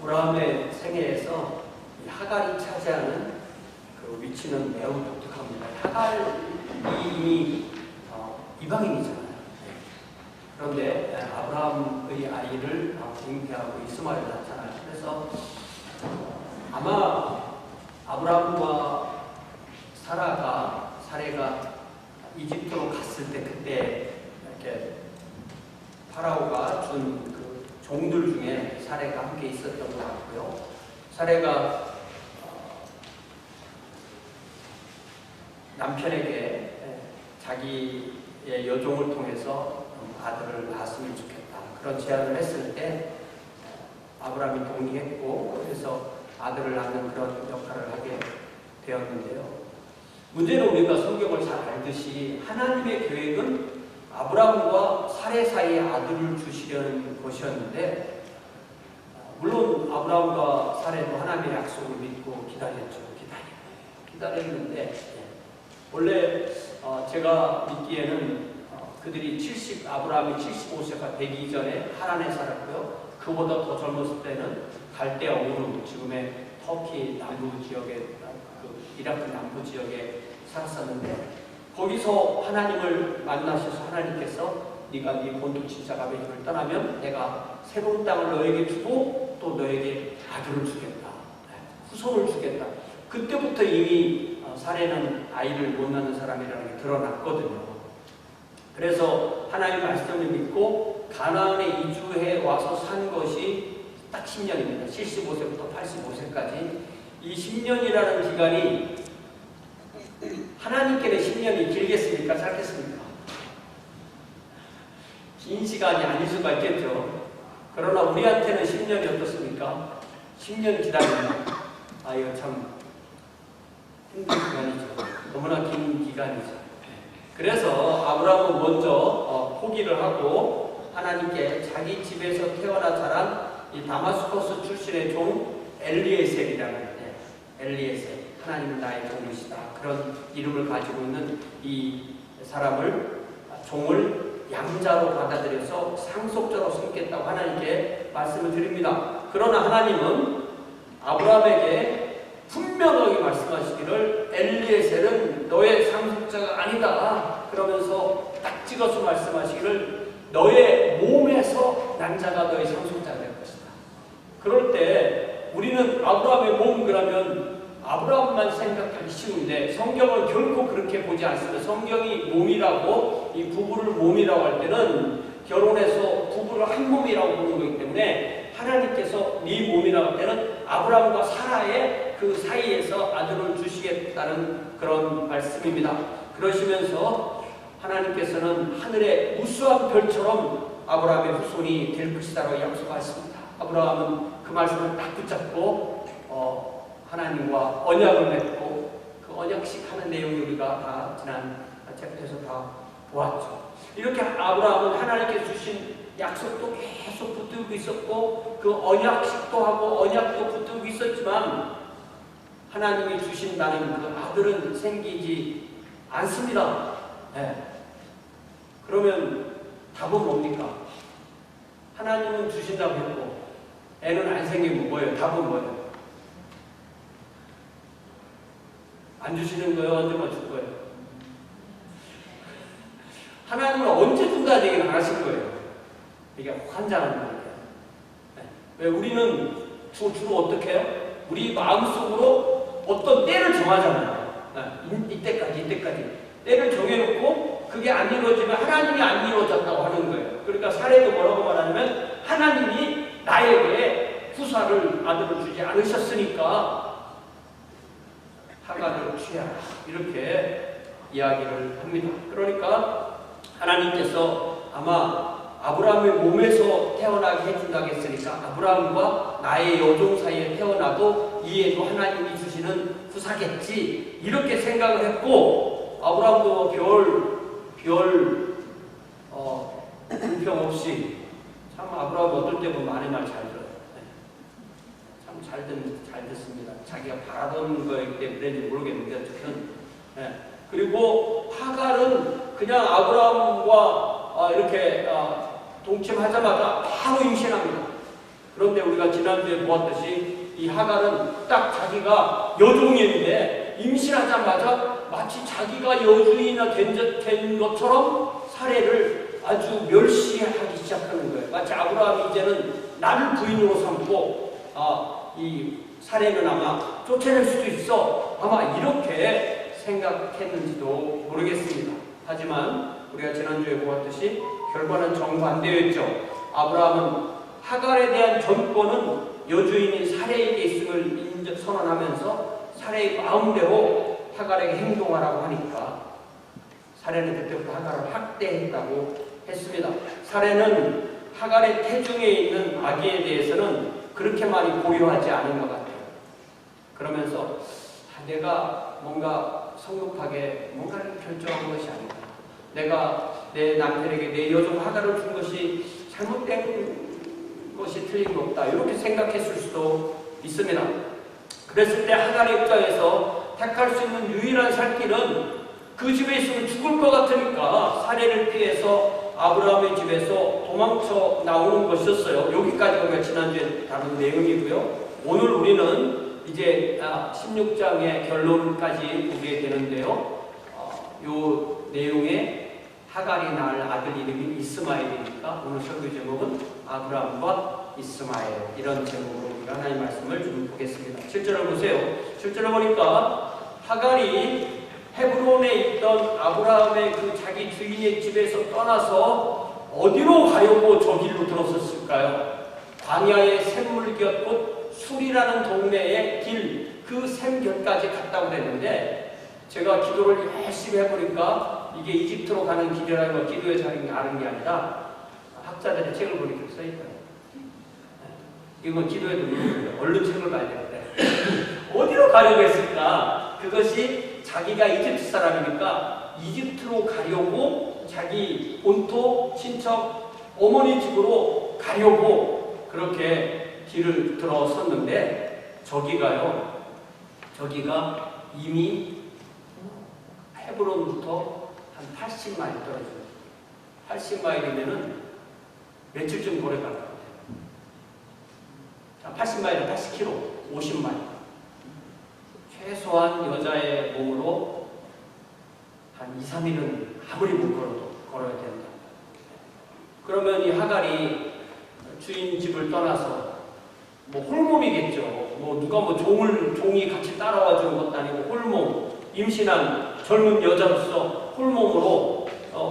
아브라함의 생애에서 이 하갈이 차지하는 그 위치는 매우 독특합니다. 하갈이 이미 이방인이잖아요. 그런데 아브라함의 아이를 잉태하고 이스마엘을 낳잖아요. 그래서 아마 아브라함과 사레가 이집트로 갔을 때 그때 이렇게 파라오가 준 그 종들 중에 사레가 함께 있었던 것 같고요. 사레가 남편에게 자기의 여종을 통해서 아들을 낳았으면 좋겠다, 그런 제안을 했을 때 아브라함이 동의했고, 그래서 아들을 낳는 그런 역할을 하게 되었는데요. 문제는 우리가 성경을 잘 알듯이 하나님의 계획은 아브라함과 사레 사이에 아들을 주시려는 것이었는데, 물론 아브라함과 사레도 하나님의 약속을 믿고 기다렸죠. 기다렸는데 원래 제가 믿기에는 그들이 아브라함이 75세가 되기 전에 하란에 살았고요. 그보다 더 젊었을 때는 갈대아 우르, 지금의 터키 남부 지역에, 이라크 남부 지역에 살았었는데, 거기서 하나님을 만나셔서 하나님께서 네가 네 본토 친척 아베집을 떠나면 내가 새로운 땅을 너에게 주고 또 너에게 아들을 주겠다, 후손을 주겠다. 그때부터 이미 사레는 아이를 못 낳는 사람이라는 게 드러났거든요. 그래서 하나님의 말씀을 믿고 가나안에 이주해 와서 산 것이 딱 10년입니다. 75세부터 85세까지. 이 10년이라는 기간이 하나님께는 10년이 길겠습니까? 짧겠습니까? 긴 시간이 아닐 수가 있겠죠. 그러나 우리한테는 10년이 어떻습니까? 10년 기다리면 이거 참 힘든 기간이죠. 너무나 긴 기간이죠. 그래서 아브라함은 먼저 포기를 하고 하나님께 자기 집에서 태어나 자란 이 다마스커스 출신의 종 엘리에셀이라는, 엘리에셀, 하나님은 나의 종이시다, 그런 이름을 가지고 있는 이 사람을, 종을 양자로 받아들여서 상속자로 섬겠다고 하나님께 말씀을 드립니다. 그러나 하나님은 아브라함에게 분명하게 말씀하시기를 엘리에셀은 너의 상속자가 아니다, 그러면서 딱 찍어서 말씀하시기를 너의 몸에서 난 자가 너의 상속자가 될 것이다. 그럴 때 우리는 아브라함의 몸, 그러면 아브라함만 생각하기 쉬운데 성경은 결코 그렇게 보지 않습니다. 성경이 몸이라고, 이 부부를 몸이라고 할 때는 결혼해서 부부를 한 몸이라고 보는 거기 때문에 하나님께서 네 몸이라고 할 때는 아브라함과 사라의 그 사이에서 아들을 주시겠다는 그런 말씀입니다. 그러시면서 하나님께서는 하늘의 우수한 별처럼 아브라함의 후손이 될 것이다라고 약속하셨습니다. 아브라함은 그 말씀을 딱 붙잡고 하나님과 언약을 맺고, 그 언약식 하는 내용이 우리가 다 지난 챕터에서 다 보았죠. 이렇게 아브라함은 하나님께 주신 약속도 계속 붙들고 있었고, 그 언약식도 하고 언약도 붙들고 있었지만 하나님이 주신다는 그 아들은 생기지 않습니다. 그러면 답은 뭡니까? 하나님은 주신다고 했고 애는 안 생기면 뭐예요? 답은 뭐예요? 안 주시는 거예요? 언제만 줄 거예요? 하나님은 언제 준다는 얘기는 안 하실 거예요. 이게 환장하는 거예요. 왜? 우리는 주로 어떻게 해요? 우리 마음속으로 어떤 때를 정하잖아요. 이때까지 때를 정해놓고 그게 안 이루어지면 하나님이 안 이루어졌다고 하는 거예요. 그러니까 사례도 뭐라고 말하냐면 하나님이 나에게 후사를, 아들을 주지 않으셨으니까 하갈을 취하라, 이렇게 이야기를 합니다. 그러니까 하나님께서 아마 아브라함의 몸에서 태어나게 해준다고 했으니까 아브라함과 나의 여종 사이에 태어나도 이에도 하나님이 주시는 후사겠지, 이렇게 생각을 했고, 아브라함도 별 불평 없이, 참 아브라함 어떨 때 보면 많은 말 잘 들어요. 참 잘 듣습니다. 자기가 바라던 거이기 때문에 그런지 모르겠는데 어쨌든. 그리고 하갈은 그냥 아브라함과 이렇게 동침하자마자 바로 임신합니다. 그런데 우리가 지난주에 보았듯이 이 하갈은 딱 자기가 여종이었는데 임신하자마자 마치 자기가 여주인이 된 것처럼 사례를 아주 멸시하기 시작하는 거예요. 마치 아브라함이 이제는 나를 부인으로 삼고 이 사례는 아마 쫓아낼 수도 있어. 아마 이렇게 생각했는지도 모르겠습니다. 하지만 우리가 지난주에 보았듯이 결과는 정반대였죠. 아브라함은 하갈에 대한 전권은 여주인인 사례에게 있음을 선언하면서 사례의 마음대로 하갈에게 행동하라고 하니까 사례는 그때부터 하갈을 학대했다고 했습니다. 사례는 하갈의 태중에 있는 아기에 대해서는 그렇게 많이 고려하지 않은 것 같아요. 그러면서 내가 뭔가 성급하게 뭔가를 결정한 것이 아니다. 내가 내 남편에게 내 여종 하갈을 준 것이 잘못된 것이 틀린 것 없다. 이렇게 생각했을 수도 있습니다. 그랬을 때 하갈의 입장에서 택할 수 있는 유일한 살 길은 그 집에 있으면 죽을 것 같으니까 사례를 피해서 아브라함의 집에서 도망쳐 나오는 것이었어요. 여기까지가 우리가 지난주에 다룬 내용이고요. 오늘 우리는 이제 16장의 결론까지 보게 되는데요. 이 내용에 하갈이 낳을 아들 이름이 이스마엘이니까 오늘 설교 제목은 아브라함과 이스마엘, 이런 제목으로 우리가 하나님의 말씀을 좀 보겠습니다. 7절을 보세요. 7절을 보니까 하갈이 헤브론에 있던 아브라함의 그 자기 주인의 집에서 떠나서 어디로 가려고 저 길로 들었었을까요? 광야의 샘물곁 곧 술이라는 동네의 길, 그 샘곁까지 갔다고 그랬는데 제가 기도를 열심히 해보니까 이게 이집트로 가는 길이라는 걸 기도에 아는 게 아니라 학자들의 책을 보니까 써있어요. 이건 기도에도 있는데 얼른 책을 봐야 되는데 어디로 가려고 했을까? 그것이 자기가 이집트 사람이니까 이집트로 가려고 자기 본토 친척 어머니 집으로 가려고 그렇게 길을 들어섰는데 저기가 이미 헤브론부터 한 80마일 떨어져요. 80마일이면은 며칠쯤 걸어갈 것 같아요. 자, 80마일은 80km, 50마일. 최소한 여자의 몸으로 한 2, 3일은 아무리 못 걸어도 걸어야 된다. 그러면 이 하갈이 주인 집을 떠나서 뭐 홀몸이겠죠. 뭐 누가 뭐 종이 같이 따라와 주는 것도 아니고 홀몸, 임신한 젊은 여자로서 홀몸으로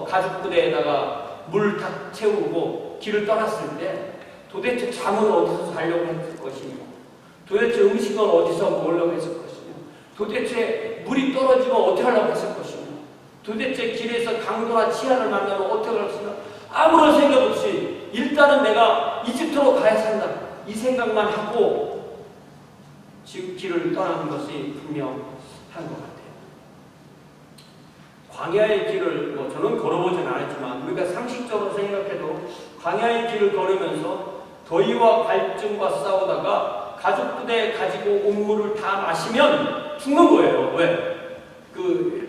가죽 부대에다가 물 다 채우고 길을 떠났을 때 도대체 잠은 어디서 자려고 했을 것이며, 도대체 음식은 어디서 먹으려고 했을 것이며, 도대체 물이 떨어지면 어떻게 하려고 했을 것이며, 도대체 길에서 강도나 치안을 만나면 어떻게 할 것이며, 아무런 생각 없이 일단은 내가 이집트로 가야 산다, 이 생각만 하고 지금 길을 떠나는 것이 분명한 것 같아요. 광야의 길을 저는 걸어보진 않았지만 우리가 상식적으로 생각해도 광야의 길을 걸으면서 더위와 갈증과 싸우다가 가죽부대에 가지고 온 물을 다 마시면 죽는 거예요. 왜?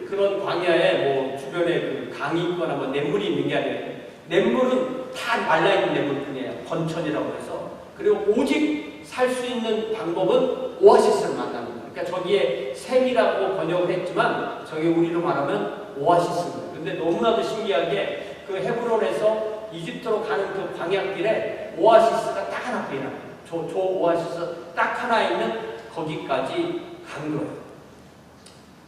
그런 광야에 주변에 그 강이 있거나 냇물이 있는 게 아니에요. 냇물은 다 말라있는 냇물뿐이에요. 건천이라고 해서. 그리고 오직 살 수 있는 방법은 오아시스를 만나는 거예요. 그러니까 저기에 샘이라고 번역을 했지만 저게 우리로 말하면 오아시스입니다. 근데 너무나도 신기하게 그 헤브론에서 이집트로 가는 그 광야길에 오아시스가 딱 하나 보이나. 저 오아시스 딱 하나 있는 거기까지 간 거예요.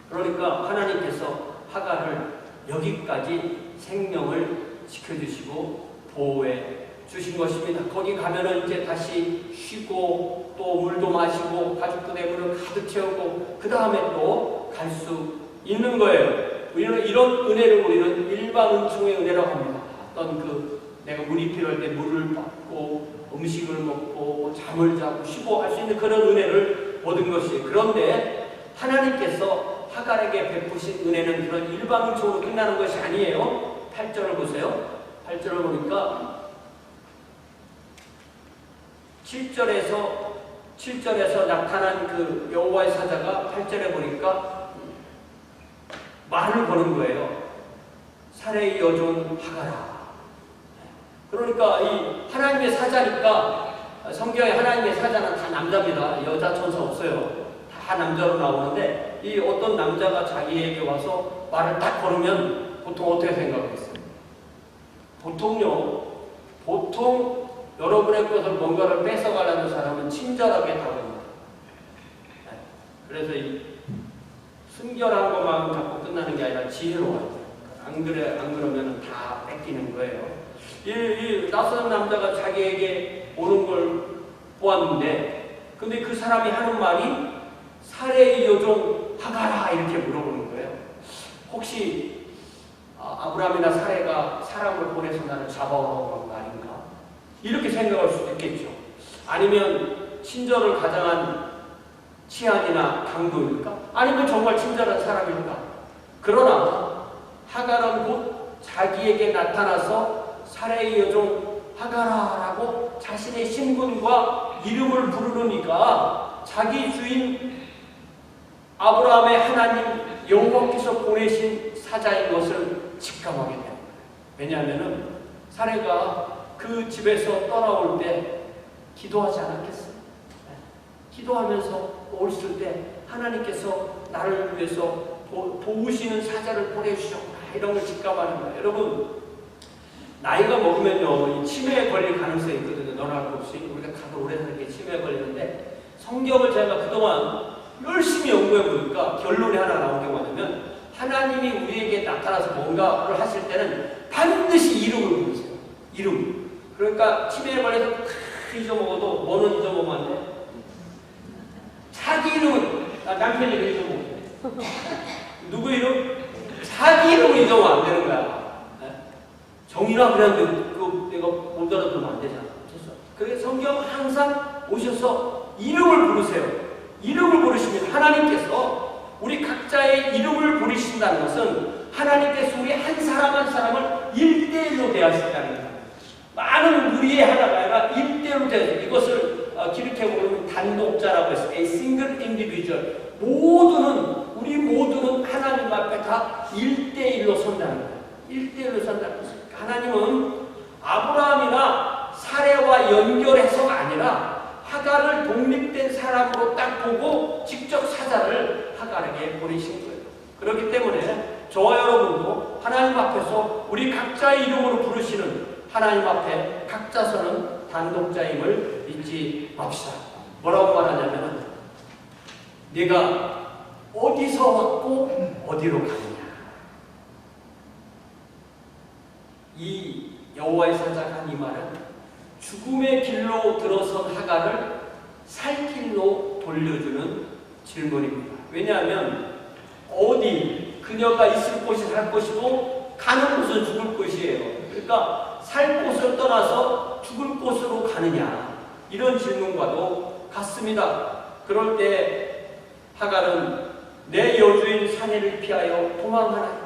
그러니까 하나님께서 하갈을 여기까지 생명을 지켜주시고 보호해 주신 것입니다. 거기 가면은 이제 다시 쉬고 또 물도 마시고 가죽부대 물을 가득 채우고 그 다음에 또 갈 수 있는 거예요. 우리는 이런 은혜를 우리는 일방은총의 은혜라고 합니다. 어떤 내가 물이 필요할 때 물을 받고 음식을 먹고 잠을 자고 쉬고 할 수 있는 그런 은혜를 얻은 것이에요. 그런데 하나님께서 하갈에게 베푸신 은혜는 그런 일방은총으로 끝나는 것이 아니에요. 8절을 보세요. 8절을 보니까 7절에서 나타난 그 여호와의 사자가 8절에 보니까 말을 거는 거예요. 사레의 여종 하갈아. 그러니까 이 하나님의 사자니까 성경에 하나님의 사자는 다 남자입니다. 여자 천사 없어요. 다 남자로 나오는데 이 어떤 남자가 자기에게 와서 말을 딱 걸으면 보통 어떻게 생각하겠어요? 보통 여러분의 것을 뭔가를 뺏어가려는 사람은 친절하게 다가옵니다. 그래서 이 순결한 것만 갖고 끝나는 게 아니라 지혜로워요. 안 그러면 다 뺏기는 거예요. 이 낯선 남자가 자기에게 오는 걸 보았는데, 근데 그 사람이 하는 말이 사레의 여종 하가라 이렇게 물어보는 거예요. 혹시 아브라함이나 사레가 사람을 보내서 나를 잡아오라고 한 말인가? 이렇게 생각할 수도 있겠죠. 아니면 친절을 가장한 치안이나 강도일까? 아니면 정말 친절한 사람일까? 그러나 하갈은 곧 자기에게 나타나서 사레의 여종 하가라라고 자신의 신분과 이름을 부르니까 자기 주인 아브라함의 하나님 여호와께서 보내신 사자인 것을 직감하게 됩니다. 왜냐하면 사레가 그 집에서 떠나올 때 기도하지 않았겠어요? 기도하면서 올을 때 하나님께서 나를 위해서 도우시는 사자를 보내주셨구나 이런 걸 직감하는 거예요. 여러분 나이가 먹으면요 이 치매에 걸릴 가능성이 있거든요. 너나 할 것 없이 우리가 다들 오래 살게 치매에 걸리는데 성경을 제가 그동안 열심히 연구해 보니까 결론이 하나 나온 게 뭐냐면 하나님이 우리에게 나타나서 뭔가를 하실 때는 반드시 이름을 부르세요. 이름. 그러니까 치매에 걸려서 잊어먹어도 뭐는 잊어먹으면 안 돼? 자기 이름은 남편 이름 잊어먹어. 누구 이름? 자기 이름을 잊어먹으면 안 되는 거야. 정의라 그랬는데 내가 못 알아두면 안 되잖아. 그래서 성경은 항상 오셔서 이름을 부르세요. 이름을 부르시면 하나님께서 우리 각자의 이름을 부르신다는 것은 하나님께서 우리 한 사람 한 사람을 1대1로 대하신다는 거예요. 많은 무리의 하나가 아니라 1대1로 대하세요. 이것을 기록해 보면 단독자라고 했어요. A single individual. 우리 모두는 하나님 앞에 다 1대1로 선다는 거예요. 1대1로 선다는 거예요. 하나님은 아브라함이나 사레와 연결해서가 아니라 하갈을 독립된 사람으로 딱 보고 직접 사자를 하갈에게 보내신 거예요. 그렇기 때문에 저와 여러분도 하나님 앞에서 우리 각자의 이름으로 부르시는 하나님 앞에 각자서는 단독자임을 잊지 맙시다. 뭐라고 말하냐면 네가 어디서 왔고 어디로 가느냐. 이 여호와의 사자가 한 이 말은 죽음의 길로 들어선 하갈을 살 길로 돌려주는 질문입니다. 왜냐하면 어디 그녀가 있을 곳이 살 곳이고 가는 곳은 죽을 곳이에요. 그러니까 살 곳을 떠나서 죽을 곳으로 가느냐 이런 질문과도 같습니다. 그럴 때 하갈은 내 여주인 사내를 피하여 도망하나이다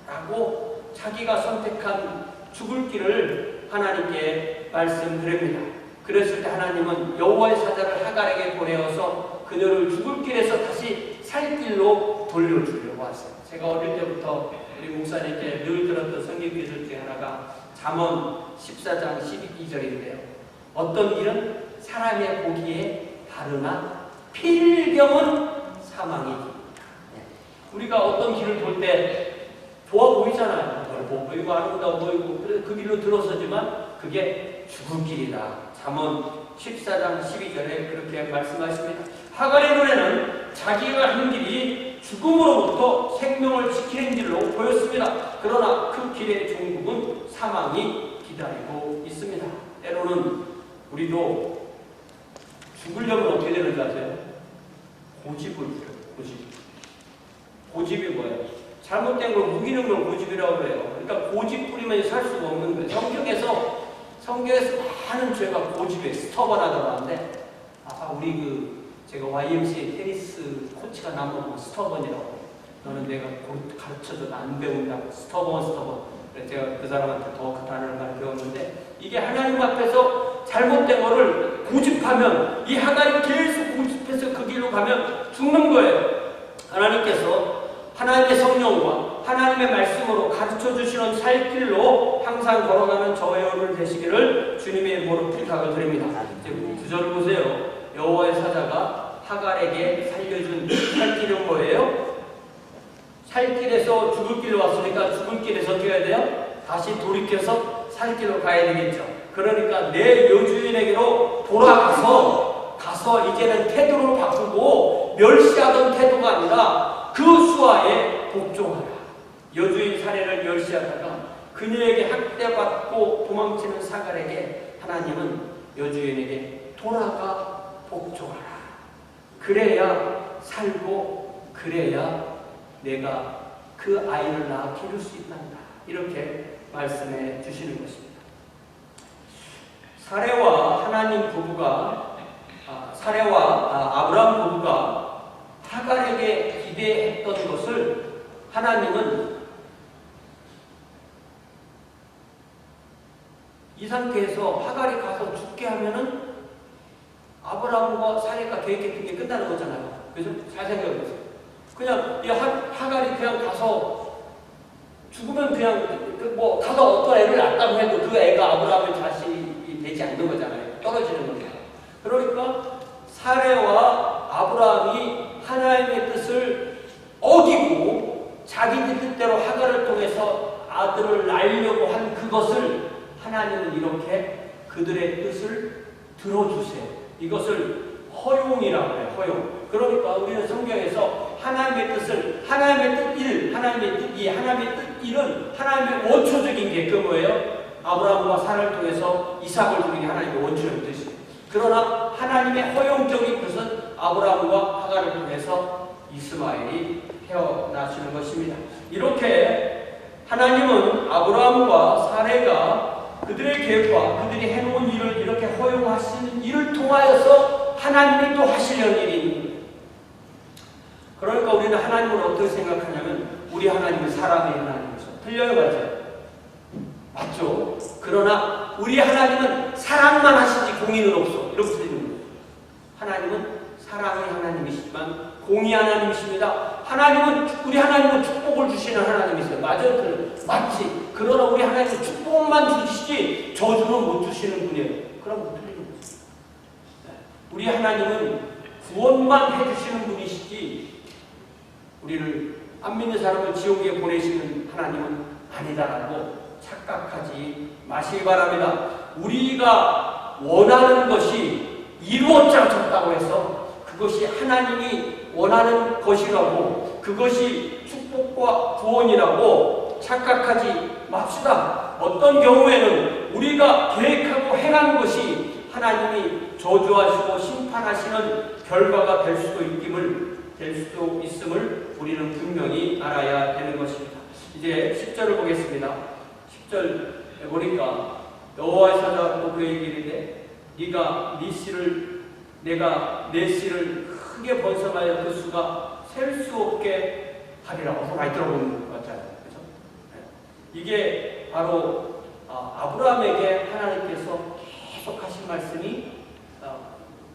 라고 자기가 선택한 죽을 길을 하나님께 말씀드립니다. 그랬을 때 하나님은 여호와의 사자를 하갈에게 보내어서 그녀를 죽을 길에서 다시 살 길로 돌려주려고 하세요. 제가 어릴 때부터 우리 목사님께 늘 들었던 성경 기술 중에 하나가 잠언 14장 12절인데요. 어떤 길은 사람의 보기에 바르나 필경은 사망이지. 우리가 어떤 길을 볼 때 좋아 보이잖아요. 넓어 보이고 아름다워 보이고 그래서 그 길로 들어서지만 그게 죽을 길이다. 잠언 14장 12절에 그렇게 말씀하십니다. 하갈의 눈에는 자기가 한 길이 죽음으로부터 생명을 지키는 길로 보였습니다. 그러나 그 길의 종국은 사망이 기다리고 있습니다. 때로는 우리도 죽으려면 어떻게 되는지 아세요? 고집을 부려요. 고집이 뭐예요? 잘못된 걸 우기는 걸 고집이라고 그래요. 그러니까 고집 부리면 살 수가 없는 거예요. 성경에서 많은 죄가 고집에 스터번하다고 하는데 우리 제가 YMCA 테니스 코치가 나보고 스터번이라고 너는 내가 가르쳐줘도 안 배운다고 스터번 그래서 제가 그 사람한테 더 그 단어를 많이 배웠는데 이게 하나님 앞에서 잘못된 거를 고집하면 이 하갈이 계속 고집해서 그 길로 가면 죽는 거예요. 하나님께서 하나님의 성령과 하나님의 말씀으로 가르쳐 주시는 살 길로 항상 걸어가는 저와 여러분 되시기를 주님의 이름으로 부탁을 드립니다. 이제 9절을 보세요. 여호와의 사자가 하갈에게 살길은 뭐예요? 살 길에서 죽을 길로 왔으니까 죽을 길에서 어떻게 해야 돼요? 다시 돌이켜서 살 길로 가야 되겠죠. 그러니까 내 여주인에게로 돌아가서 이제는 태도를 바꾸고 멸시하던 태도가 아니라 그 수하에 복종하라. 여주인 사례를 멸시하다가 그녀에게 학대받고 도망치는 사갈에게 하나님은 여주인에게 돌아가 복종하라. 그래야 살고 그래야 내가 그 아이를 낳아 기를 수 있단다. 이렇게 말씀해 주시는 것입니다. 사례와 아브라함 부부가 하갈에게 기대했던 것을 하나님은 이 상태에서 하갈이 가서 죽게 하면은 아브라함과 사례가 계획했던 게 끝나는 거잖아요. 그죠? 잘 생각해 보세요. 그냥 이 하갈이 그냥 가서 죽으면 그냥 가서 어떤 애를 낳았다고 해도 그 애가 아브라함의 자식이 되지 않는 거잖아요. 떨어지는 거잖아요. 그러니까 사례와 아브라함이 하나님의 뜻을 어기고 자기들 뜻대로 하갈을 통해서 아들을 낳으려고 한 그것을 하나님은 이렇게 그들의 뜻을 들어주세요. 이것을 허용이라고 해요. 허용. 그러니까 우리는 성경에서 하나님의 뜻을 하나님의 뜻 1, 하나님의 뜻 2, 하나님의 뜻 1은 하나님의 원초적인 게 그 뭐예요? 아브라함과 사라를 통해서 이삭을 주는 게 하나님의 원초적인 뜻이에요. 그러나 하나님의 허용적인 뜻은 아브라함과 하갈을 통해서 이스마엘이 태어나시는 것입니다. 이렇게 하나님은 아브라함과 사레가 그들의 계획과 그들이 해놓은 일을 이렇게 허용하시는 일을 통하여서 하나님이 또 하시려는 일이 있는 거예요. 그러니까 우리는 하나님을 어떻게 생각하냐면 우리 하나님은 사랑의 하나님이죠. 틀려요, 맞아요? 맞죠? 그러나 우리 하나님은 사랑만 하시지 공의는 없어. 이렇게 들리는 거예요. 하나님은 사랑의 하나님이시지만 공의 하나님이십니다. 우리 하나님은 축복을 주시는 하나님이세요. 맞아요? 맞지? 그러나 우리 하나님은 축복만 주시지 저주는 못 주시는 분이에요. 그럼 틀리는 거예요. 우리 하나님은 구원만 해주시는 분이시지 우리를 안 믿는 사람을 지옥에 보내시는 하나님은 아니다라고 착각하지 마시기 바랍니다. 우리가 원하는 것이 이루어졌다고 해서 그것이 하나님이 원하는 것이라고 그것이 축복과 구원이라고 착각하지 맙시다. 어떤 경우에는 우리가 계획하고 행한 것이 하나님이 저주하시고 심판하시는 결과가 될 수도 있음을 우리는 분명히 알아야 되는 것입니다. 이제 10절을 보겠습니다. 10절 보니까 여호와의 사자가 또 그에게 이르되 내가 내 씨를 크게 번성하여 그 수가 셀 수 없게 하리라. 어서 많이 들어보는 것 같잖아요. 그렇죠? 이게 바로 아브라함에게 하나님께서 계속 하신 말씀이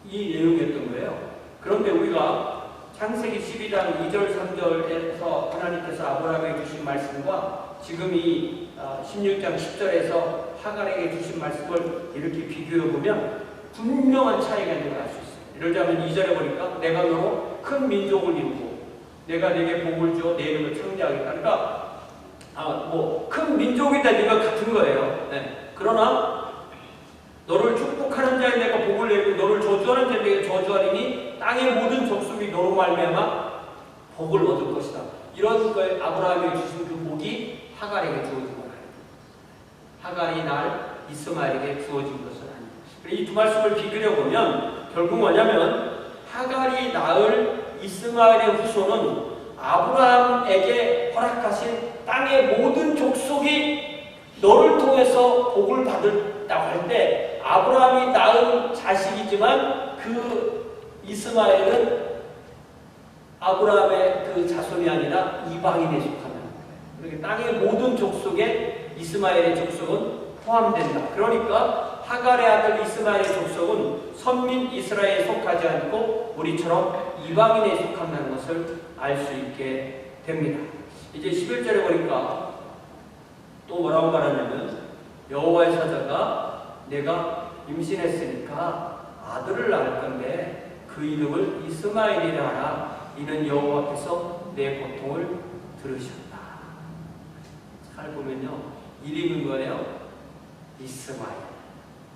이 내용이었던 거예요. 그런데 우리가 창세기 12장 2절 3절에서 하나님께서 아브라함에게 주신 말씀과 지금 이 16장 10절에서 하갈에게 주신 말씀을 이렇게 비교해 보면 분명한 차이가 있는 걸 알 수 있어요. 예를 들자면 2절에 보니까 내가 너로 큰 민족을 이루고 내가 네게 복을 주어 내 이름을 창대하겠다. 그러니까 큰 민족이다 이거 같은 거예요. 네. 그러나 너를 축복하는 자에 내가 복을 내리고 너를 저주하는 자에 내가 저주하리니 땅의 모든 족속이 너로 말미암아 복을 얻을 것이다. 이런 거에 아브라함이 주신 그 복이 하갈에게 주어진 건 아닙니다. 하갈이 날 이스마엘에게 주어진 것은 아닙니다. 이 두 말씀을 비교해 보면 결국 뭐냐면 하갈이 낳을 이스마엘의 후손은 아브라함에게 허락하신 땅의 모든 족속이 너를 통해서 복을 받았다고 할 때 아브라함이 낳은 자식이지만 그 이스마엘은 아브라함의 그 자손이 아니라 이방인에 속한다. 그러니까 땅의 모든 족속에 이스마엘의 족속은 포함된다. 그러니까 하갈의 아들 이스마엘의 족속은 선민 이스라엘에 속하지 않고 우리처럼 이방인에 속한다는 것을 알 수 있게 됩니다. 이제 11절에 보니까 또 뭐라고 말하냐면 여호와의 사자가 내가 임신했으니까 아들을 낳을 건데 그 이름을 이스마엘이라 하라. 이는 여호와께서 내 고통을 들으셨다. 잘 보면요, 이름은 뭐예요? 이스마엘.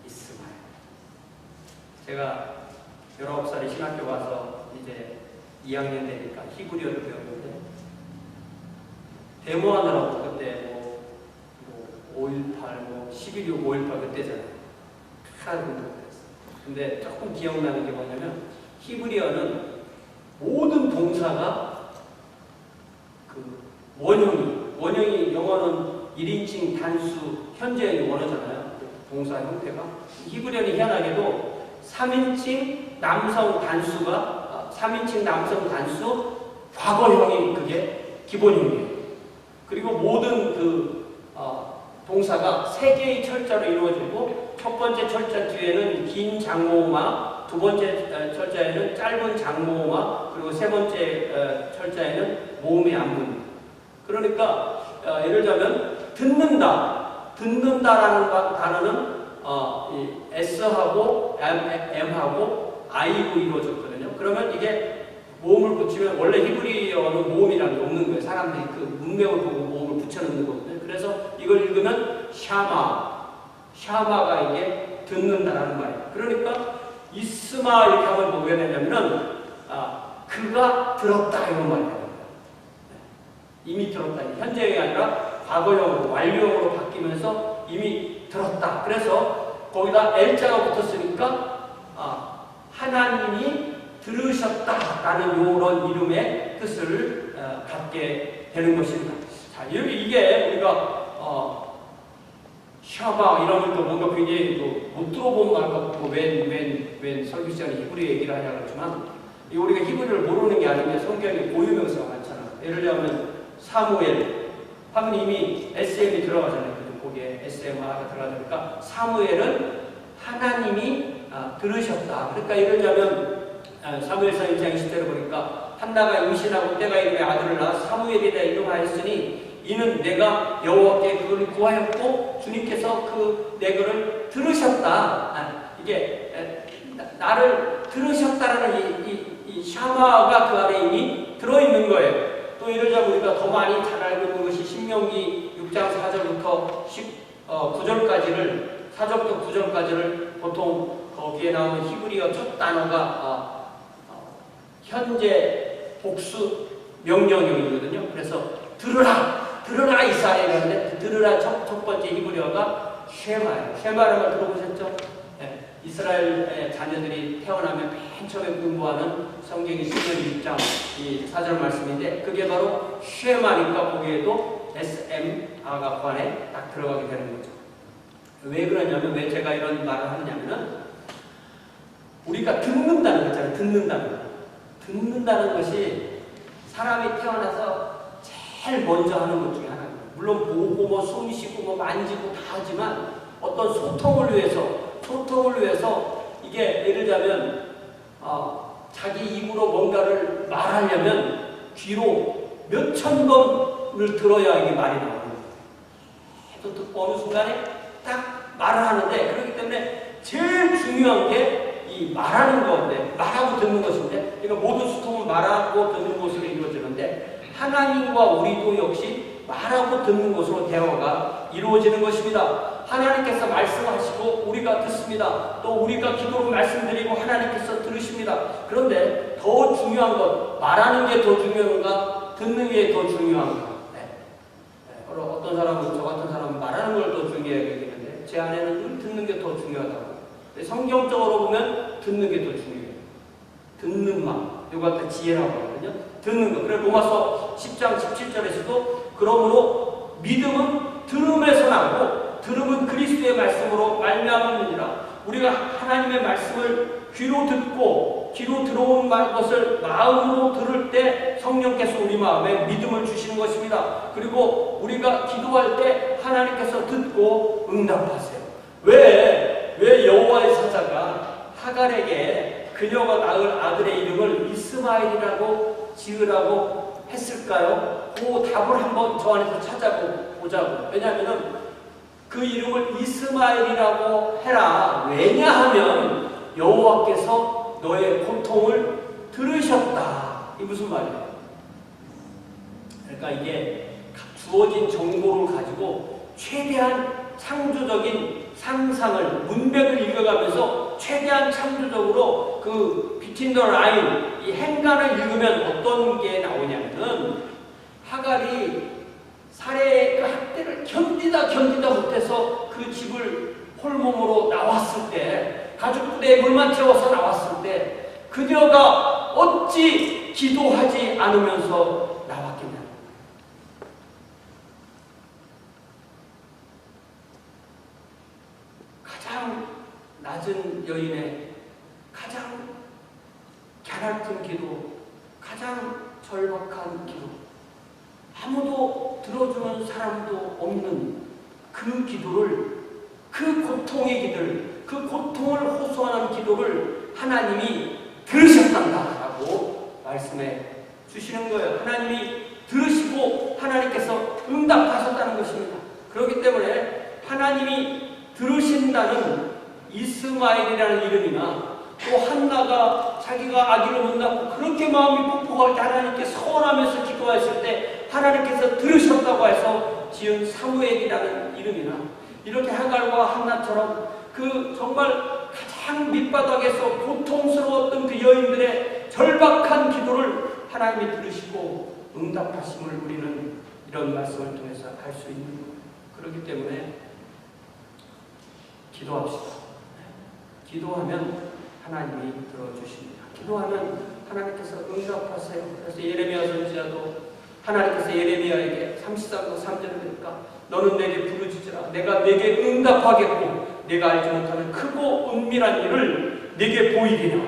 이스마엘. 제가 19살에 신학교 가서 이제 2학년 되니까 히브리어를 배웠는데, 데모하느라고 그때 5.18, 11.6, 5.18 그때잖아요. 하는 공부를 했어요. 근데 조금 기억나는 게 뭐냐면, 히브리어는 모든 동사가 그 원형이 영어는 1인칭 단수, 현재의 원어잖아요. 동사 형태가. 히브리어는 희한하게도 3인칭 남성 단수, 과거형이 그게 기본형이에요. 그리고 모든 동사가 3개의 철자로 이루어지고, 첫 번째 철자 뒤에는 긴 장모음화, 두 번째 철자에는 짧은 장모음화, 그리고 세 번째 철자에는 모음의 안문. 그러니까 예를 들자면 듣는다라는 단어는 S하고 M하고 I로 이루어졌거든요. 그러면 이게 모음을 붙이면, 원래 히브리어는 모음이라는 게 없는 거예요. 사람들이 그 문맥을 보고 모음을 붙여넣는 거거든요. 그래서 이걸 읽으면 샤마가 이게 듣는다라는 말이에요. 그러니까 이스마 이렇게 하면 뭐가 되냐면은 그가 들었다 이런 말이에요. 이미 들었다. 현재형이 아니라 과거형으로, 완료형으로 바뀌면서 이미 들었다. 그래서 거기다 L자가 붙었으니까 하나님이 들으셨다라는 이런 이름의 뜻을 갖게 되는 것입니다. 자, 이게 우리가 샤바 이러면 또 뭔가 굉장히 못 들어본 말 같고 웬 설교 시간에 히브리 얘기를 하냐 그렇지만, 우리가 히브리를 모르는 게 아니면 성경에 고유명사가 많잖아. 예를 들면 사무엘 하면 이미 SM이 들어가잖아요. 거기에 SM화가 들어가니까 사무엘은 하나님이 들으셨다. 그러니까 예를 들면 사무엘상 1장 20절을 보니까 한나가 임신하고 때가 이르매 아들을 낳아 사무엘이라 이름하였으니 이는 내가 여호와께 그를 구하였고 주님께서 내 글을 들으셨다. 이게 나를 들으셨다라는 이 샤마가 그 안에 이미 들어있는 거예요. 또 예를 들자면 우리가 더 많이 잘 알고 있는 것이 신명기 6장 4절부터 9절까지를, 4절부터 9절까지를 보통 거기에 나오는 히브리어 첫 단어가 현재 복수 명령형이거든요. 그래서 들으라 이스라엘이라는데, 들으라 첫 번째 히브리어가 쉐마예요. 쉐마라는 걸 들어보셨죠? 네. 이스라엘 자녀들이 태어나면 맨 처음에 공부하는 성경이 신명기 6장 4절 말씀인데, 그게 바로 쉐마니까 거기에도 SM아가 그 안에 딱 들어가게 되는 거죠. 왜 그러냐면, 왜 제가 이런 말을 하느냐면은, 우리가 듣는다는 거 있잖아요. 듣는다는 것이 사람이 태어나서 제일 먼저 하는 것 중에 하나입니다. 물론 보고 손 씻고 만지고 다 하지만, 어떤 소통을 위해서 이게 예를 들자면 자기 입으로 뭔가를 말하려면 귀로 몇천 번을 들어야 이게 말이 나오는 거예요. 또 듣고 어느 순간에 딱 말을 하는데, 그렇기 때문에 제일 중요한 게 이 말하는 건데, 말하고 듣는 것인데, 그러니까 모든 소통은 말하고 듣는 것으로 이루어지는데, 하나님과 우리도 역시 말하고 듣는 것으로 대화가 이루어지는 것입니다. 하나님께서 말씀하시고 우리가 듣습니다. 또 우리가 기도로 말씀드리고 하나님께서 들으십니다. 그런데 더 중요한 것, 말하는 게 더 중요한가, 듣는 게 더 중요한가? 어떤 사람은, 저 같은 사람은 말하는 걸 더 중요하게 여기는데, 제 아내는 듣는 게 더 중요하다고. 성경적으로 보면 듣는 게 더 중요해요. 듣는 마음. 이거 아까 지혜라고 하거든요. 듣는 거. 그래서 로마서 10장 17절에서도 그러므로 믿음은 들음에서 나고 들음은 그리스도의 말씀으로 말미암느니라. 우리가 하나님의 말씀을 귀로 듣고 귀로 들어온 것을 마음으로 들을 때 성령께서 우리 마음에 믿음을 주시는 것입니다. 그리고 우리가 기도할 때 하나님께서 듣고 응답하세요. 왜 여호와의 사자가 하갈에게 그녀가 낳을 아들의 이름을 이스마엘이라고 지으라고 했을까요? 그 답을 한번 저 안에서 찾아보자고. 왜냐하면 그 이름을 이스마엘이라고 해라. 왜냐하면 여호와께서 너의 고통을 들으셨다. 이 무슨 말이에요? 그러니까 이게 주어진 정보를 가지고 최대한 창조적인 상상을, 문맥을 읽어가면서 최대한 창조적으로 그 비트윈 더 라인, 이 행간을 읽으면 어떤 게 나오냐면, 하갈이 살해의 그 학대를 견디다 못해서 그 집을 홀몸으로 나왔을 때, 가죽 부대에 물만 채워서 나왔을 때, 그녀가 어찌 기도하지 않으면서 나왔겠냐. 가장 낮은 여인의 가장 갸냘픈 기도, 가장 절박한 기도, 아무도 들어주는 사람도 없는 그 기도를, 그 고통의 기도를, 그 고통을 호소하는 기도를 하나님이 들으셨단다라고 말씀해 주시는 거예요. 하나님이 들으시고 하나님께서 응답하셨다는 것입니다. 그렇기 때문에 하나님이 들으신다는 이스마엘이라는 이름이나, 또 한나가 자기가 아기를 못 낳고 그렇게 마음이 폭폭할 때 하나님께 서원하면서 기도했을 때 하나님께서 들으셨다고 해서 지은 사무엘이라는 이름이나, 이렇게 하갈과 한나처럼 그 정말 가장 밑바닥에서 고통스러웠던 그 여인들의 절박한 기도를 하나님이 들으시고 응답하심을 우리는 이런 말씀을 통해서 알 수 있는 거예요. 그렇기 때문에 기도합시다. 기도하면 하나님이 들어주십니다. 기도하면 하나님께서 응답하세요. 그래서 예레미야 선지자도 하나님께서 예레미야에게 33장 3절을 보니까 너는 내게 부르짖으라. 내가 내게 응답하겠고 내가 알지 못하는 크고 은밀한 일을 내게 보이리라.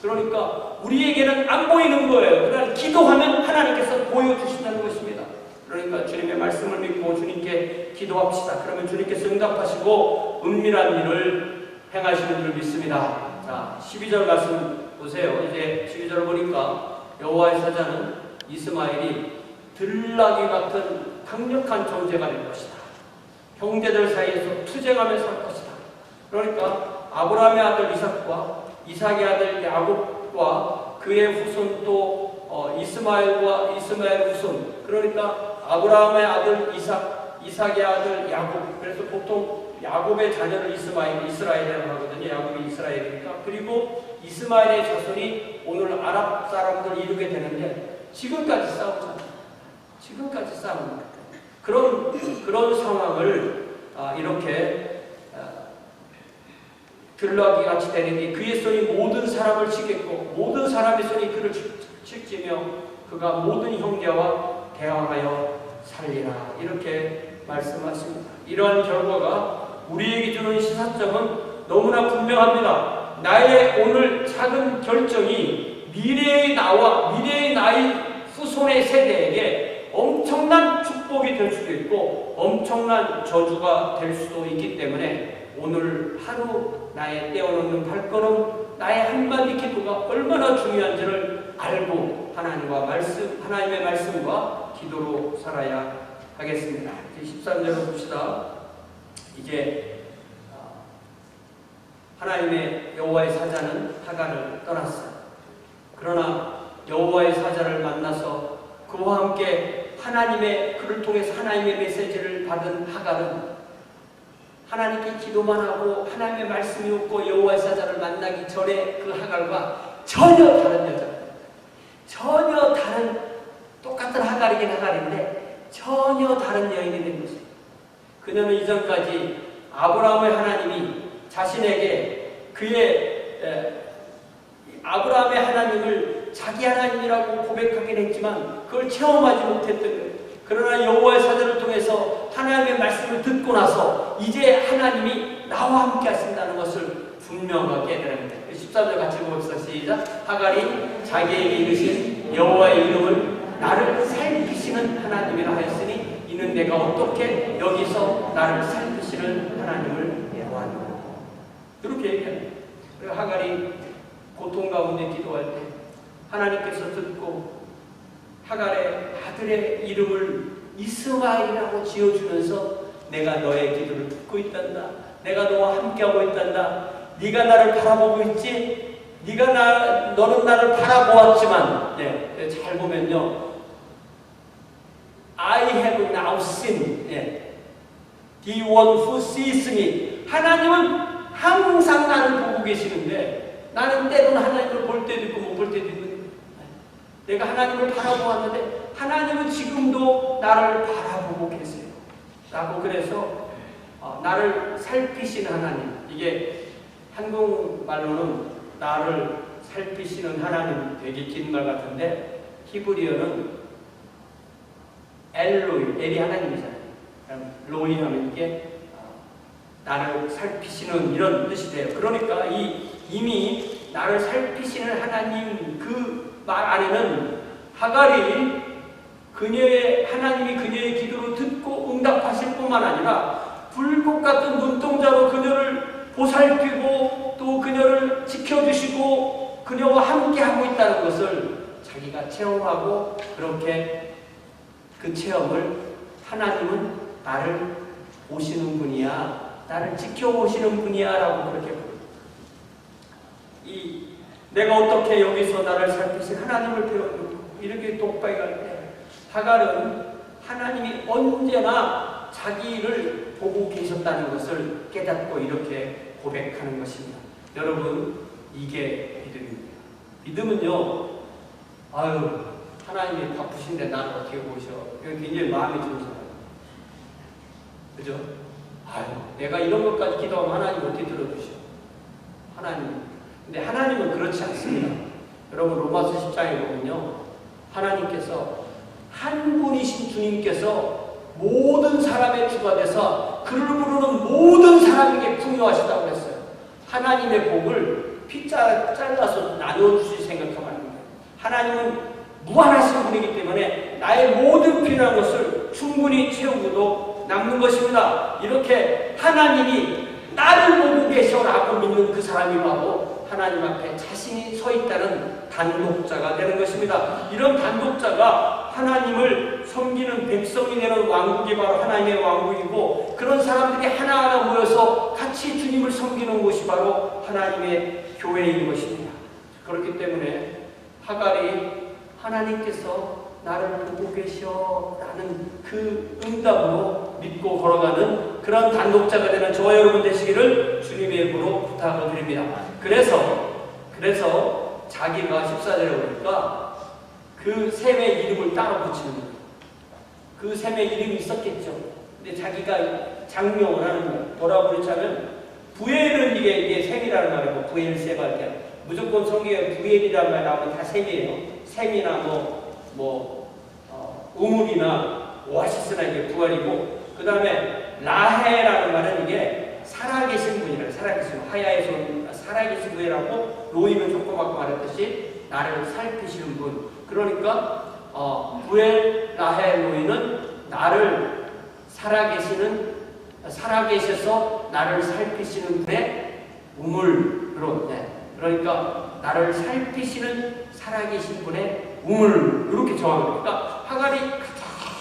그러니까 우리에게는 안 보이는 거예요. 그러나 기도하면 하나님께서 보여주신다는 것입니다. 그러니까 주님의 말씀을 믿고 주님께 기도합시다. 그러면 주님께서 응답하시고 은밀한 일을 행하시는 줄 믿습니다. 자, 12절 말씀 보세요. 이제 12절을 보니까 여호와의 사자는 이스마엘이 들나귀 같은 강력한 존재가 될 것이다. 형제들 사이에서 투쟁하며 살 것이다. 그러니까 아브라함의 아들 이삭과 이삭의 아들 야곱과 그의 후손 또 이스마엘과 이스마엘 후손, 그러니까 아브라함의 아들 이삭, 이삭의 아들 야곱, 그래서 보통 야곱의 자녀를 이스라엘이라고 하거든요. 야곱이 이스라엘이니까. 그리고 이스마엘의 자손이 오늘 아랍 사람들을 이루게 되는데 지금까지 싸우잖아요. 지금까지 싸웁니다. 그런 상황을 이렇게 들나귀 같이 되는 게 그의 손이 모든 사람을 치겠고 모든 사람의 손이 그를 칠지며 그가 모든 형제와 대항하여 살리라. 이렇게 말씀하십니다. 이러한 결과가 우리에게 주는 시사점은 너무나 분명합니다. 나의 오늘 작은 결정이 미래의 나와 미래의 나의 후손의 세대에게 엄청난 축복이 될 수도 있고 엄청난 저주가 될 수도 있기 때문에 오늘 하루 나의 떼어놓는 발걸음, 나의 한마디 기도가 얼마나 중요한지를 알고 하나님의 말씀과 기도로 살아야 하겠습니다. 이제 13절을 봅시다. 이제 하나님의 여호와의 사자는 하갈을 떠났어요. 그러나 여호와의 사자를 만나서 그와 함께 그를 통해서 하나님의 메시지를 받은 하갈은 하나님께 기도만 하고 하나님의 말씀이 없고 여호와의 사자를 만나기 전에 그 하갈과 전혀 다른 여자입니다. 전혀 다른, 똑같은 하갈이긴 하갈인데 전혀 다른 여인이 된 것입니다. 그녀는 이전까지 아브라함의 하나님이 자신에게 아브라함의 하나님을 자기 하나님이라고 고백하긴 했지만 그걸 체험하지 못했던 거예요. 그러나 여호와의 사자를 통해서 하나님의 말씀을 듣고 나서 이제 하나님이 나와 함께 하신다는 것을 분명하게 깨달습니다. 13절 같이 보겠습니다. 시작. 하갈이 자기에게 이르신 여호와의 이름을 나를 살피시는 하나님이라 하였으니 이는 내가 어떻게 여기서 나를 살피시는 하나님을 보았노. 이렇게 얘기합니다. 그리고 하갈이 고통 가운데 기도할 때 하나님께서 듣고 하갈의 아들의 이름을 이스마엘이라고 지어주면서 내가 너의 기도를 듣고 있단다. 내가 너와 함께하고 있단다. 네가 나를 바라보고 있지? 너는 나를 바라보았지만, 네, 잘 보면요, I have now seen, 네, the one who sees me. 하나님은 항상 나를 보고 계시는데, 나는 때로는 하나님을 볼 때도 있고 못 볼 때도 있는, 내가 하나님을 바라보았는데 하나님은 지금도 나를 바라보고 계세요. 라고 그래서 나를 살피시는 하나님, 이게 한국말로는 나를 살피시는 하나님, 되게 긴 말 같은데 히브리어는 엘로이, 엘이 하나님이잖아요. 로이 하면 이게 나를 살피시는 이런 뜻이 돼요. 그러니까 이미 나를 살피시는 하나님 그 말 안에는 하갈이 하나님이 그녀의 기도를 듣고 응답하실 뿐만 아니라 불꽃 같은 눈동자로 그녀를 보살피고 또 그녀를 지켜주시고 그녀와 함께하고 있다는 것을 자기가 체험하고, 그렇게 그 체험을 하나님은 나를 보시는 분이야, 나를 지켜보시는 분이야 라고 그렇게 부릅니다. 내가 어떻게 여기서 나를 살피신 하나님을 배웠는가, 이렇게 독박이 갈 때 하갈은 하나님이 언제나 자기를 보고 계셨다는 것을 깨닫고 이렇게 고백하는 것입니다. 여러분, 이게 믿음입니다. 믿음은요, 하나님이 바쁘신데 나를 어떻게 보셔? 이건 굉장히 마음이 들잖아요. 그죠? 내가 이런 것까지 기도하면 하나님 어떻게 들어주셔? 하나님. 근데 하나님은 그렇지 않습니다. 여러분, 로마서 10장에 보면요, 하나님께서 한 분이신 주님께서 모든 사람의 주가 돼서 그를 부르는 모든 사람에게 풍요하시다고 했어요. 하나님의 복을 피자 잘라서 나눠주실 생각하면 안 됩니다. 하나님은 무한하신 분이기 때문에 나의 모든 필요한 것을 충분히 채우고도 남는 것입니다. 이렇게 하나님이 나를 보고 계셔라고 믿는 그 사람이 바로 하나님 앞에 자신이 서 있다는 단독자가 되는 것입니다. 이런 단독자가 하나님을 섬기는 백성이 되는 왕국이 바로 하나님의 왕국이고, 그런 사람들이 하나하나 모여서 같이 주님을 섬기는 곳이 바로 하나님의 교회인 것입니다. 그렇기 때문에 하갈이 하나님께서 나를 보고 계셔라는 그 응답으로 믿고 걸어가는 그런 단독자가 되는 저와 여러분 되시기를 주님의 이름으로 부탁을 드립니다. 그래서 자기가 14절에 보니까 그 샘의 이름을 따로 붙이는 거예요. 그 샘의 이름이 있었겠죠. 근데 자기가 장명을 하는 거예요. 뭐라고 그랬냐면, 부엘은 이게 샘이라는 말이고, 부엘셈 할 때 무조건 성경에 부엘이라는 말 나오면 다 샘이에요. 샘이나 우물이나 오아시스나 이게 부엘이고, 그 다음에 라헬이라는 말은 이게 살아계신 분이라요. 살아계신 분. 하야에서 살아계신 분이라고, 로이는 조금 아까 말했듯이 나를 살피시는 분. 그러니까 부엘, 라헬, 로이는 나를 살아계셔서 나를 살피시는 분의 우물로, 그러니까 나를 살피시는 살아계신 분의 우물, 이렇게 정합니다. 그러니까 하갈이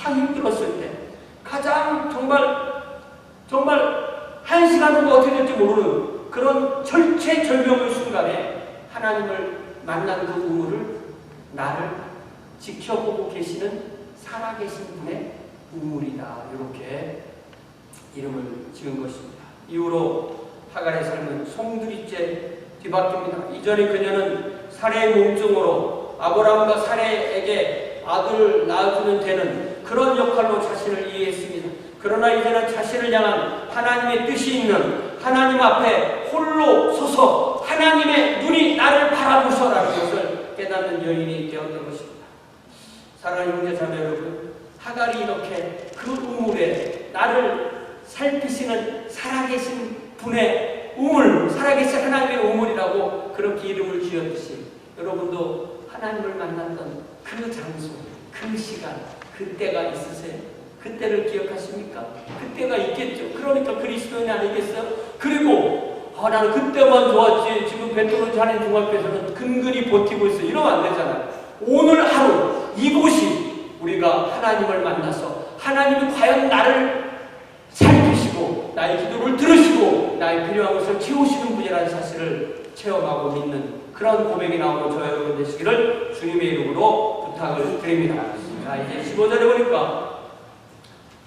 가장 힘들었을 때, 가장 정말 한 시간으로 어떻게 될지 모르는 그런 절체절명의 순간에 하나님을 만난 그 우물을 나를 지켜보고 계시는 살아계신 분의 우물이다, 이렇게 이름을 지은 것입니다. 이후로 하갈의 삶은 송두리째 뒤바뀝니다. 이전에 그녀는 사레의 몸종으로 아브라함과 사레에게 아들을 낳아주면 되는 그런 역할로 자신을 이해했습니다. 그러나 이제는 자신을 향한 하나님의 뜻이 있는 하나님 앞에 홀로 서서 하나님의 눈이 나를 바라보셔라는 것을 깨닫는 여인이 되었던 것입니다. 사랑하는 형제자매 여러분, 하갈이 이렇게 그 우물에 나를 살피시는 살아계신 분의 우물, 살아계신 하나님의 우물이라고 그렇게 이름을 지었듯이, 여러분도 하나님을 만났던 그 장소, 그 시간, 그때가 있으세요? 그때를 기억하십니까? 그때가 있겠죠. 그러니까 그리스도인이 아니겠어요? 그리고 나는 그때만 좋았지, 지금 베토벤 한인 중학교에서는 근근히 버티고 있어, 이러면 안 되잖아요. 오늘 하루 이곳이 우리가 하나님을 만나서 하나님이 과연 나를 살피시고 나의 기도를 들으시고 꼭 나의 필요한 것을 채우시는 분이라는 사실을 체험하고 믿는 그런 고백이 나오는 저와 여러분 되시기를 주님의 이름으로 부탁을 드립니다. 자, 이제 15절에 보니까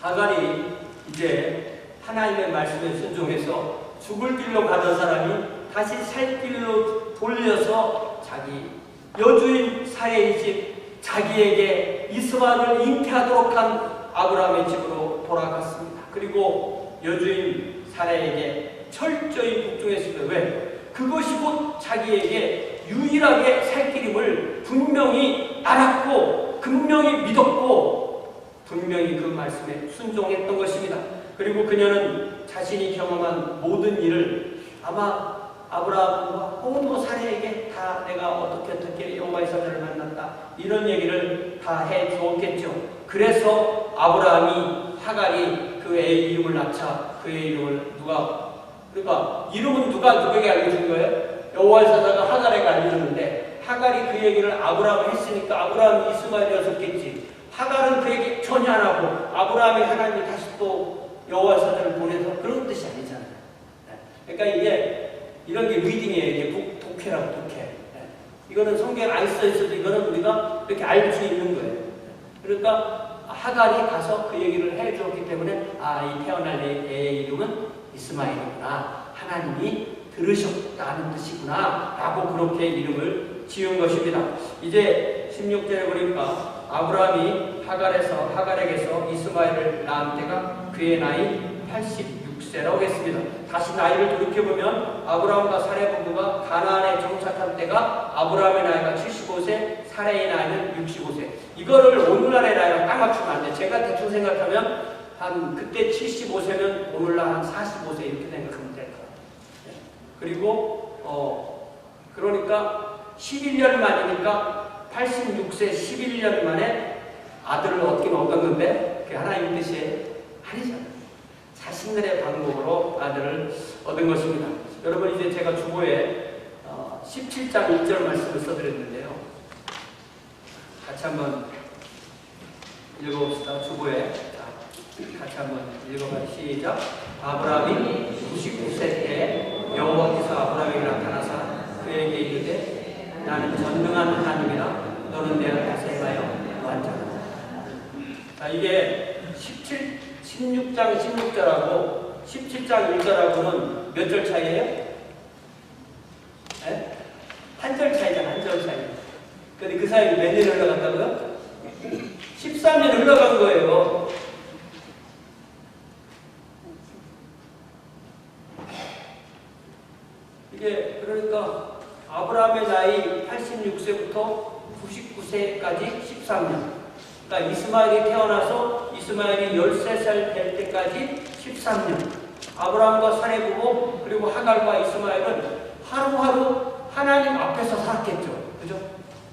하갈이 이제 하나님의 말씀에 순종해서 죽을 길로 가던 사람이 다시 살 길로 돌려서 자기 여주인 사례의 집, 자기에게 이스마엘을 잉태하도록 한 아브라함의 집으로 돌아갔습니다. 그리고 여주인 사례에게 철저히 복종했습니다. 왜? 그것이 곧 자기에게 유일하게 살 길임을 분명히 알았고 분명히 믿었고 분명히 그 말씀에 순종했던 것입니다. 그리고 그녀는 자신이 경험한 모든 일을 아마 아브라함과 온 사례에게 다 내가 어떻게 여호와의 사자를 만났다 이런 얘기를 다 해주었겠죠. 그래서 아브라함이 하갈이 그 애의 이름을 낳자 그의 이름을 그러니까 이름은 누구에게 알려준 거예요? 여호와의 사자가 하갈에게 알려줬는데 하갈이 그 얘기를 아브라함이 했으니까 아브라함이 이스마엘이었었겠지. 하갈은 그 얘기 전혀 안 하고 아브라함이 하나님이 다시 또 여호와의 사자를 보내서 그런 뜻이 아니잖아요. 그러니까 이게 이런 게 리딩이에요. 이게 독해라고 독해. 이거는 성경에 안 써 있어도 이거는 우리가 이렇게 알 수 있는 거예요. 그러니까 하갈이 가서 그 얘기를 해주었기 때문에 이 태어날 애의 이름은 이스마엘이구나. 하나님이 들으셨다는 뜻이구나. 라고 그렇게 이름을 지은 것입니다. 이제 16절에 보니까 아브라함이 하갈에게서 이스마엘을 낳은 때가 그의 나이 86세라고 했습니다. 다시 나이를 돌이켜보면 아브라함과 사레 부부가 가나안에 정착한 때가 아브라함의 나이가 75세, 사레의 나이는 65세. 이거를 오늘날의 나이랑 딱 맞추면 안 돼. 제가 대충 생각하면 한 그때 75세면 오늘날 한 45세 이렇게 생각하면 될 거예요. 그리고 그러니까 11년 만이니까 86세 11년 만에 아들을 얻었는데 그게 하나님의 뜻이 아니잖아요. 자신들의 방법으로 아들을 얻은 것입니다. 여러분 이제 제가 주보에 17장 1절 말씀을 써드렸는데요. 같이 한번 읽어봅시다. 주보에 같이 한번 읽어봐요. 시작. 아브라함이 99세 때 여호와께서 아브라함에게 나타나사 그에게 이르되 나는 전능한 하나님이라 너는 내 앞에서 행하여 완전하다. 자, 이게 16장 16절하고 17장 1절하고는 몇 절 차이예요? 네? 한 절 차이잖아. 한 절 차이. 근데 그 사이에 몇 년 흘러갔다고요? 13년 흘러간 거예요. 이게 그러니까 아브라함의 나이 86세부터 99세까지 13년. 그러니까 이스마엘이 태어나서 이스마엘이 13살 될 때까지 13년. 아브라함과 사레 부부 그리고 하갈과 이스마엘은 하루하루 하나님 앞에서 살았겠죠. 그죠?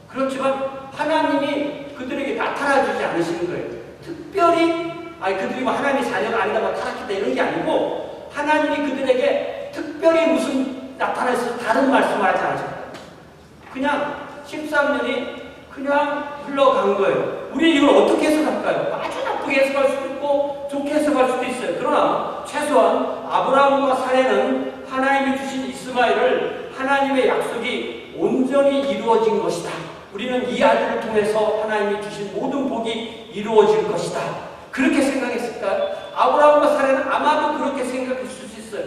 그렇지만 하나님이 그들에게 나타나주지 않으시는 거예요. 특별히 그들이 하나님의 자녀가 아니다 타락했다 이런 게 아니고 하나님이 그들에게 특별히 무슨 나타나서 다른 말씀을 하지 않으셨어요. 그냥 13년이 그냥 흘러간 거예요. 우리 이걸 어떻게 해석할까요? 아주 나쁘게 해석할 수도 있고 좋게 해석할 수도 있어요. 그러나 최소한 아브라함과 사레는 하나님이 주신 이스마엘을 하나님의 약속이 온전히 이루어진 것이다. 우리는 이 아들을 통해서 하나님이 주신 모든 복이 이루어질 것이다. 그렇게 생각했을까요? 아브라함과 사레는 아마도 그렇게 생각했을 수 있어요.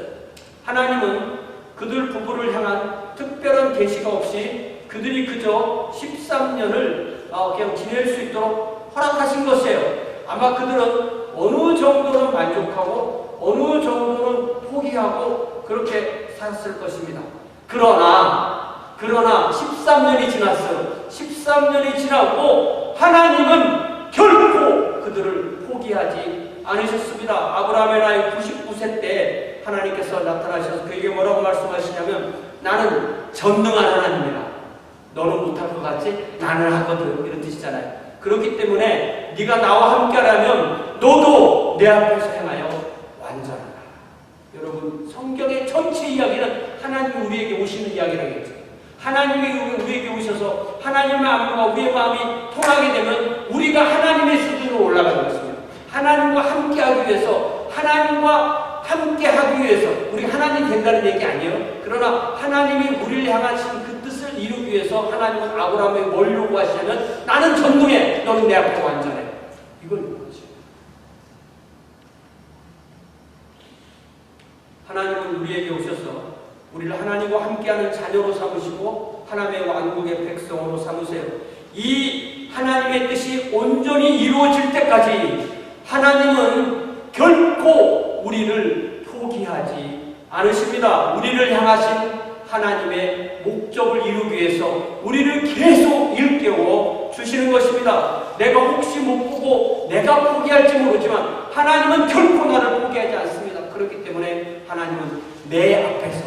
하나님은 그들 부부를 향한 특별한 계시가 없이 그들이 그저 13년을 그냥 지낼 수 있도록 허락하신 것이에요. 아마 그들은 어느 정도는 만족하고 어느 정도는 포기하고 그렇게 살았을 것입니다. 그러나 13년이 지났어요. 13년이 지나고 하나님은 결코 그들을 포기하지 않으셨습니다. 아브라함의 나이 99세 때 하나님께서 나타나셔서 그에게 뭐라고 말씀하시냐면 나는 전능한 하나님이라. 너는 못할 것 같지? 나는 하거든. 이런 뜻이잖아요. 그렇기 때문에 네가 나와 함께하라면 너도 내 앞에서 행하여 완전하라. 여러분 성경의 전체 이야기는 하나님이 우리에게 오시는 이야기라겠죠. 하나님이 우리에게 오셔서 하나님의 마음과 우리의 마음이 통하게 되면 우리가 하나님의 수준으로 올라가는 것입니다. 하나님과 함께하기 위해서 하나님과 함께 하기 위해서 우리 하나님이 된다는 얘기 아니에요. 그러나 하나님이 우리를 향하신 그 뜻을 이루기 위해서 하나님은 아브라함에게 뭘 요구하시냐면 나는 전능해, 너는 내 앞에 완전해. 이걸 요구하시죠. 하나님은 우리에게 오셔서 우리를 하나님과 함께하는 자녀로 삼으시고 하나님의 왕국의 백성으로 삼으세요. 이 하나님의 뜻이 온전히 이루어질 때까지 하나님은 결코 우리를 포기하지 않으십니다. 우리를 향하신 하나님의 목적을 이루기 위해서 우리를 계속 일깨워 주시는 것입니다. 내가 혹시 못 보고 내가 포기할지 모르지만 하나님은 결코 나를 포기하지 않습니다. 그렇기 때문에 하나님은 내 앞에서,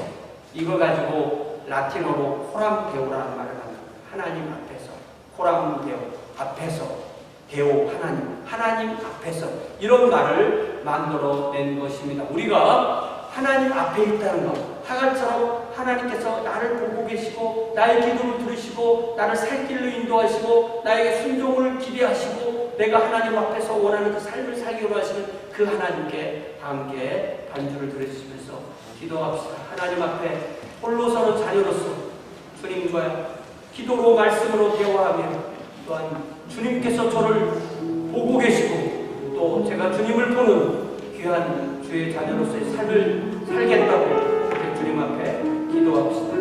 이걸 가지고 라틴어로 코람데오라는 말을 합니다. 하나님 앞에서, 코람데오 앞에서, 데오 하나님 앞에서 이런 말을 만들어낸 것입니다. 우리가 하나님 앞에 있다는 것, 하갈처럼 하나님께서 나를 보고 계시고 나의 기도를 들으시고 나를 살 길로 인도하시고 나에게 순종을 기대하시고 내가 하나님 앞에서 원하는 그 삶을 살기로 하시는 그 하나님께 함께 반주를 들으시면서 기도합시다. 하나님 앞에 홀로 서는 자녀로서 주님과 기도로 말씀으로 대화하며 또한 주님께서 저를 보고 계시고 또 제가 주님을 보는 귀한 주의 자녀로서의 삶을 살겠다고 주님 앞에 기도합시다.